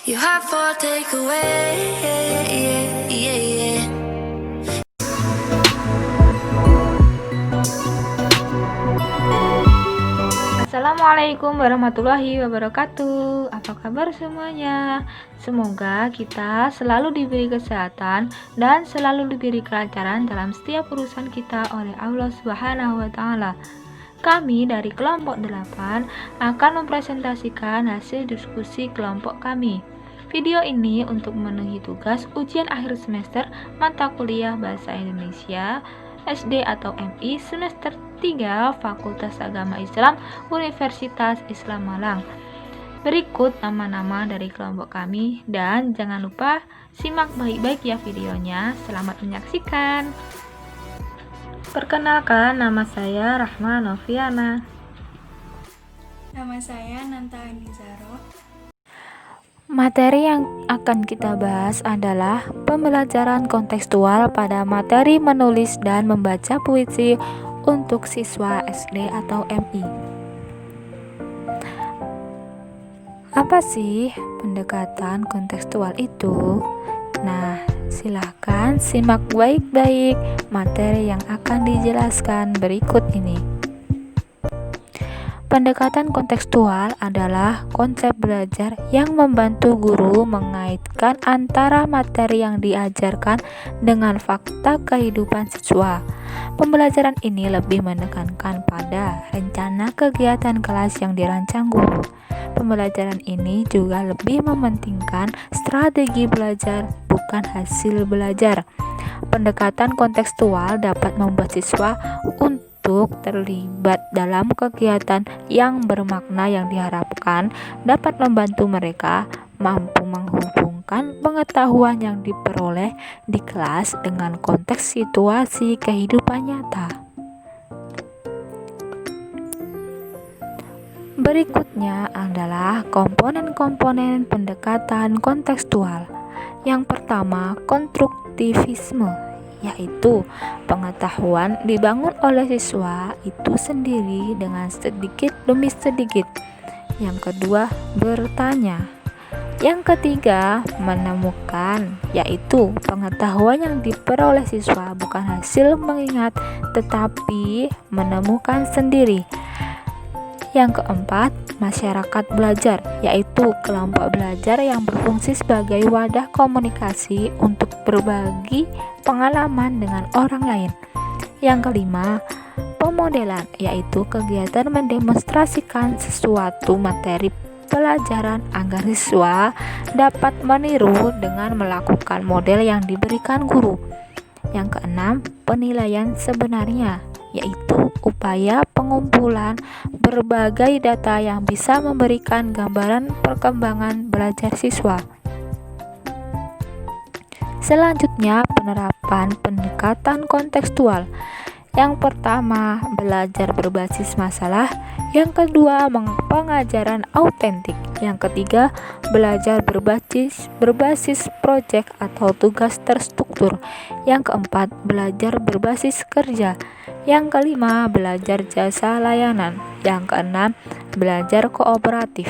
You have for takeaway. Assalamualaikum warahmatullahi wabarakatuh. Apa kabar semuanya? Semoga kita selalu diberi kesehatan dan selalu diberi kelancaran dalam setiap urusan kita oleh Allah Subhanahu wa taala. Kami dari kelompok 8 akan mempresentasikan hasil diskusi kelompok kami. Video ini untuk memenuhi tugas ujian akhir semester mata kuliah Bahasa Indonesia SD atau MI semester 3 Fakultas Agama Islam Universitas Islam Malang. Berikut nama-nama dari kelompok kami dan jangan lupa simak baik-baik ya videonya. Selamat menyaksikan. Perkenalkan, nama saya Rahma Noviana. Nama saya Nanta Anizaro. Materi yang akan kita bahas adalah pembelajaran kontekstual pada materi menulis dan membaca puisi untuk siswa SD atau MI. Apa sih pendekatan kontekstual itu? Nah, silahkan simak baik-baik materi yang akan dijelaskan berikut ini. Pendekatan kontekstual adalah konsep belajar yang membantu guru mengaitkan antara materi yang diajarkan dengan fakta kehidupan siswa. Pembelajaran ini lebih menekankan pada rencana kegiatan kelas yang dirancang guru. Pembelajaran ini juga lebih mementingkan strategi belajar, bukan hasil belajar. Pendekatan kontekstual dapat membuat siswa untuk terlibat dalam kegiatan yang bermakna yang diharapkan dapat membantu mereka mampu menghubungkan pengetahuan yang diperoleh di kelas dengan konteks situasi kehidupan nyata. Berikutnya adalah komponen-komponen pendekatan kontekstual. Yang pertama, konstruktivisme, yaitu pengetahuan dibangun oleh siswa itu sendiri dengan sedikit demi sedikit. Yang kedua, bertanya. Yang ketiga, menemukan, yaitu pengetahuan yang diperoleh siswa bukan hasil mengingat tetapi menemukan sendiri. Yang keempat, masyarakat belajar, yaitu kelompok belajar yang berfungsi sebagai wadah komunikasi untuk berbagi pengalaman dengan orang lain. Yang kelima, pemodelan, yaitu kegiatan mendemonstrasikan sesuatu materi pelajaran agar siswa dapat meniru dengan melakukan model yang diberikan guru. Yang keenam, penilaian sebenarnya, yaitu upaya pengumpulan berbagai data yang bisa memberikan gambaran perkembangan belajar siswa. Selanjutnya, penerapan pendekatan kontekstual. Yang pertama, belajar berbasis masalah. Yang kedua, pengajaran autentik. Yang ketiga, belajar berbasis proyek atau tugas terstruktur. Yang keempat, belajar berbasis kerja. Yang kelima, belajar jasa layanan. Yang keenam, belajar kooperatif.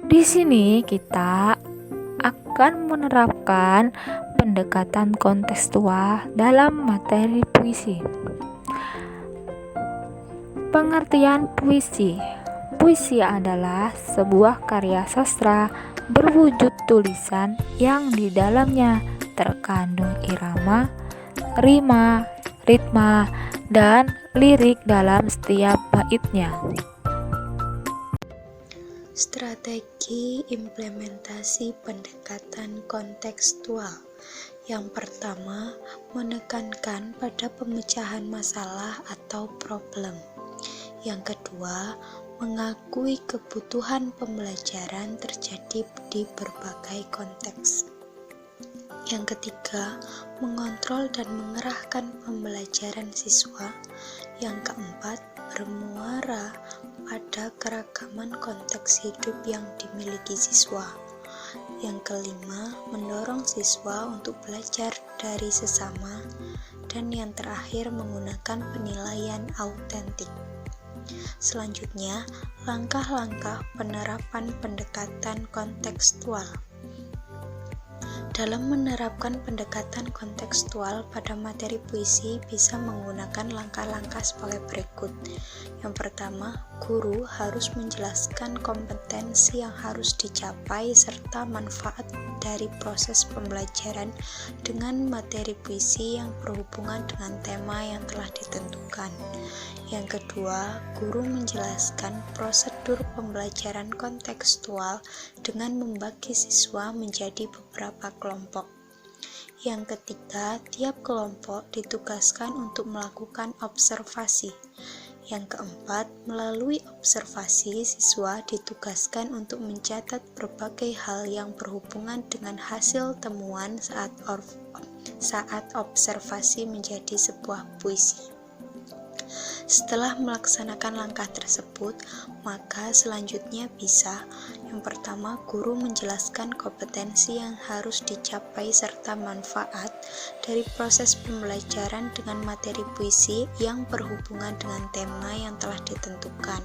Di sini kita akan menerapkan pendekatan kontekstual dalam materi puisi. Pengertian puisi. Puisi adalah sebuah karya sastra berwujud tulisan yang di dalamnya terkandung irama, rima, ritma, dan lirik dalam setiap baitnya. Strategi implementasi pendekatan kontekstual. Yang pertama, menekankan pada pemecahan masalah atau problem. Yang kedua, mengakui kebutuhan pembelajaran terjadi di berbagai konteks. Yang ketiga, mengontrol dan mengerahkan pembelajaran siswa. Yang keempat, bermuara pada keragaman konteks hidup yang dimiliki siswa. Yang kelima, mendorong siswa untuk belajar dari sesama. Dan yang terakhir, menggunakan penilaian autentik. Selanjutnya, langkah-langkah penerapan pendekatan kontekstual. Dalam menerapkan pendekatan kontekstual pada materi puisi bisa menggunakan langkah-langkah sebagai berikut. Yang pertama, guru harus menjelaskan kompetensi yang harus dicapai serta manfaat dari proses pembelajaran dengan materi puisi yang berhubungan dengan tema yang telah ditentukan. Yang kedua, guru menjelaskan prosedur pembelajaran kontekstual dengan membagi siswa menjadi beberapa kelompok. Yang ketiga, tiap kelompok ditugaskan untuk melakukan observasi. Yang keempat, melalui observasi, siswa ditugaskan untuk mencatat berbagai hal yang berhubungan dengan hasil temuan saat observasi menjadi sebuah puisi. Setelah melaksanakan langkah tersebut, maka selanjutnya bisa: yang pertama, guru menjelaskan kompetensi yang harus dicapai serta manfaat dari proses pembelajaran dengan materi puisi yang berhubungan dengan tema yang telah ditentukan.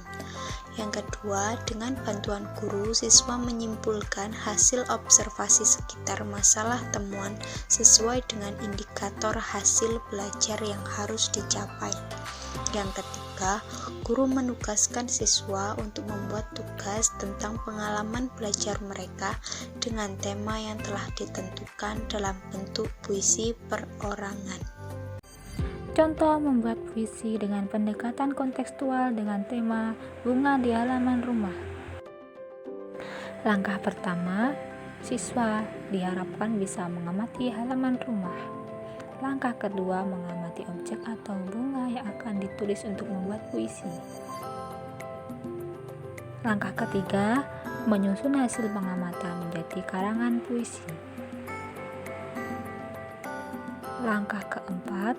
Yang kedua, dengan bantuan guru, siswa menyimpulkan hasil observasi sekitar masalah temuan sesuai dengan indikator hasil belajar yang harus dicapai. Yang ketiga, guru menugaskan siswa untuk membuat tugas tentang pengalaman belajar mereka dengan tema yang telah ditentukan dalam bentuk puisi perorangan. Contoh membuat puisi dengan pendekatan kontekstual dengan tema bunga di halaman rumah. Langkah pertama, siswa diharapkan bisa mengamati halaman rumah. Langkah kedua, mengamati objek atau bunga yang akan ditulis untuk membuat puisi. Langkah ketiga, menyusun hasil pengamatan menjadi karangan puisi. Langkah keempat,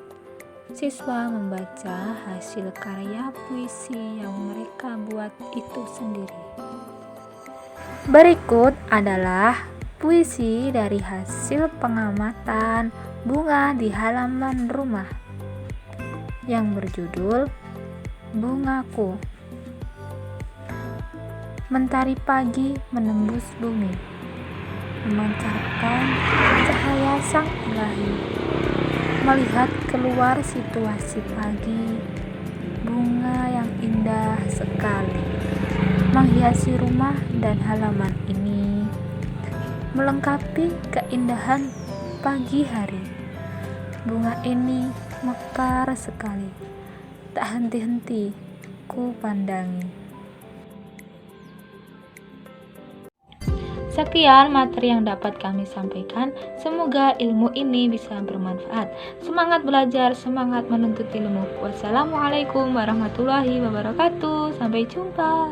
siswa membaca hasil karya puisi yang mereka buat itu sendiri. Berikut adalah puisi dari hasil pengamatan bunga di halaman rumah yang berjudul Bungaku. Mentari pagi menembus bumi, memancarkan cahaya sang ilahi. Melihat keluar situasi pagi, bunga yang indah sekali menghiasi rumah dan halaman ini, melengkapi keindahan pagi hari. Bunga ini mekar sekali, tak henti-henti ku pandangi. Sekian materi yang dapat kami sampaikan. Semoga ilmu ini bisa bermanfaat. Semangat belajar, semangat menuntut ilmu. Wassalamualaikum warahmatullahi wabarakatuh. Sampai jumpa.